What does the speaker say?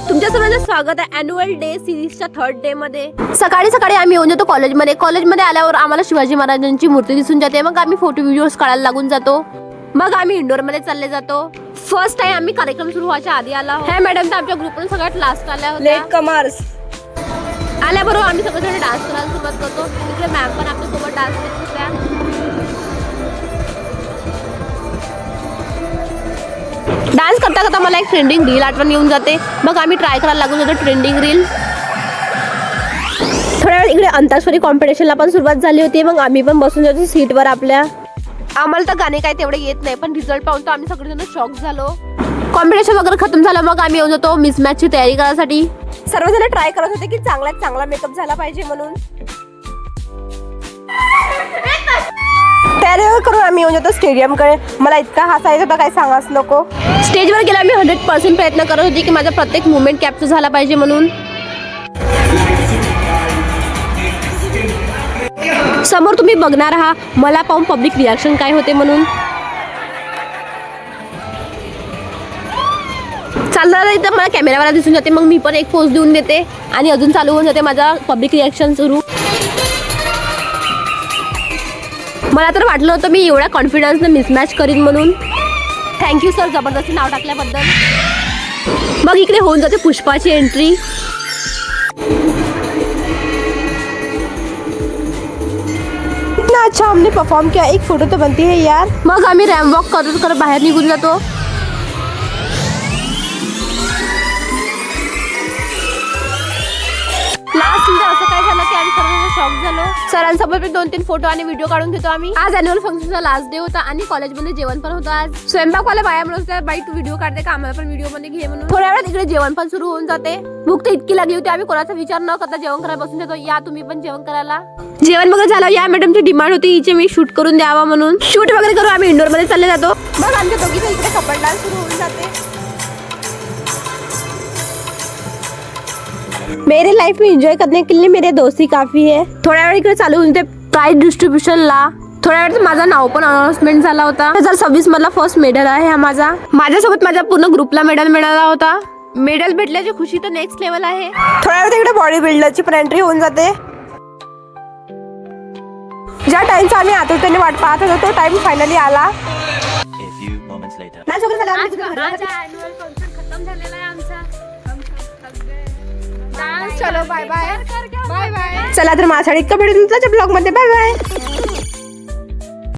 तुमच्या सर्वांचं स्वागत आहे अॅन्युअल डे सिरीजच्या 3rd डे मध्ये। सकाळी सकाळी आम्ही येऊन जातो कॉलेजमध्ये आल्यावर आम्हाला शिवाजी महाराजांची मूर्ती दिसून जाते। मग आम्ही फोटो व्हिडिओज काढायला लागून जातो। मग आम्ही इंडोर मध्ये चालले जातो। फर्स्ट टाइम आम्ही कार्यक्रम सुरू व्हायच्या आधी आला। हे मॅडम तर आमच्या ग्रुपवरून सगळ्यात लास्ट आल्या होत्या। लेट कमर्स आल्याबरोबर आम्ही सगळेजण डान्स करायला सुरुवात करतो। इकडे मॅम पण आपल्या सोबत डान्स करत होत्या। डान्स करता करता मला एक ट्रेंडिंग रील आठवण येऊन जाते। मग आम्ही ट्राय करायला लागून जातो ट्रेंडिंग रील। थोड्या वेळ इकडे अंताक्षरी कॉम्पिटिशनला पण सुरुवात झाली होती। मग आम्ही पण बसून जातो सीटवर आपल्या। आम्हाला तर गाणे काय तेवढे येत नाही, पण रिझल्ट पाहून तर आम्ही सगळेजण शॉक झालो। कॉम्पिटिशन वगैरे खतम झालं। मग आम्ही येऊन जातो मिसमॅचची तयारी करायसाठी। सर्वजण ट्राय करत होते की चांगल्यात चांगला मेकअप झाला पाहिजे म्हणून। तयारी करून आम्ही येऊन जातो स्टेडियमकडे। मला इतका हसायचं होता काय सांगाच नको। स्टेजवर गेला मी 100% प्रयत्न करत होती की माझा प्रत्येक मुवमेंट कॅप्चर झाला पाहिजे म्हणून। समोर तुम्ही बघणार आहात मला पाहून पब्लिक रिॲक्शन काय होते म्हणून। चालणार इथं मला कॅमेरावाला दिसून जाते। मग मी पण एक पोज देऊन देते आणि अजून चालू होऊन जाते माझा पब्लिक रिॲक्शन सुरू। मला तर वाटलं होतं मी एवढ्या कॉन्फिडन्सने मिसमॅच करीन म्हणून। थँक्यू सर जबरदस्ती नाव टाकल्याबद्दल। मग इकडे होऊन जाते पुष्पाची एंट्री। इतना अच्छा हमने परफॉर्म किया, एक फोटो तो बनती है यार। मग आम्ही रॅम्प वॉक करत बाहेर निघून जातो। लास्ट मध्ये असं काय झालं की आम्ही सर्वजण शॉक झालो। सरांसोबत 2-3 फोटो आणि व्हिडिओ काढून घेतो आम्ही। आज अॅन्युअल फंक्शनचा लास्ट डे होता आणि कॉलेजमध्ये जेवण पण होतं। आज स्वयंपाकवाला बाया म्हणत होत्या बाई तू व्हिडिओ काढते का, आम्हाला पण व्हिडिओ मध्ये घे म्हणून। थोड्या वेळात इकडे जेवण पण सुरू होऊन जाते। भूक तर इतकी लागली होती आम्ही कोणाचा विचार न करता जेवण करायला बसून जातो। या तुम्ही पण जेवण करायला। जेवण वगैरे झालं। या मॅडमची डिमांड होती हिचे मी शूट करून द्यावा म्हणून। शूट वगैरे करू आम्ही इंडोर मध्ये चालले जातो। मग आमच्या दोघीचा इकडे कपल डान्स सुरू होऊन जाते। मेरे लाइफ में एंजॉय करने के लिए मेरे दोस्ती काफी है। थोड्या वेळ इकडे चालू होते प्राइज डिस्ट्रीब्युशनला। थोड्या वेळ माझं नाव पण अनाउन्समेंट झाला होता। 2026 मधला फर्स्ट मेडल आहे हा माझा। माझ्यासोबत माझ्या पूर्ण ग्रुपला मेडल मिळाला होता। मेडल भेटल्याची खुशी तर नेक्स्ट लेवल आहे। थोड्या वेळ इकडे बॉडी बिल्डरची पण एंट्री होऊन जाते। ज्या टाइमचा आम्ही आतुरतेने वाट पाहत होतो तो टाइम फायनली आला। माझा अॅन्युअल फंक्शन खतम झालेला आहे आमचा। चलो बाय बाय बाय बाय। चला तर माझ्यासाठी इतकं भेटून तुमच्या ब्लॉग मध्ये बाय बाय।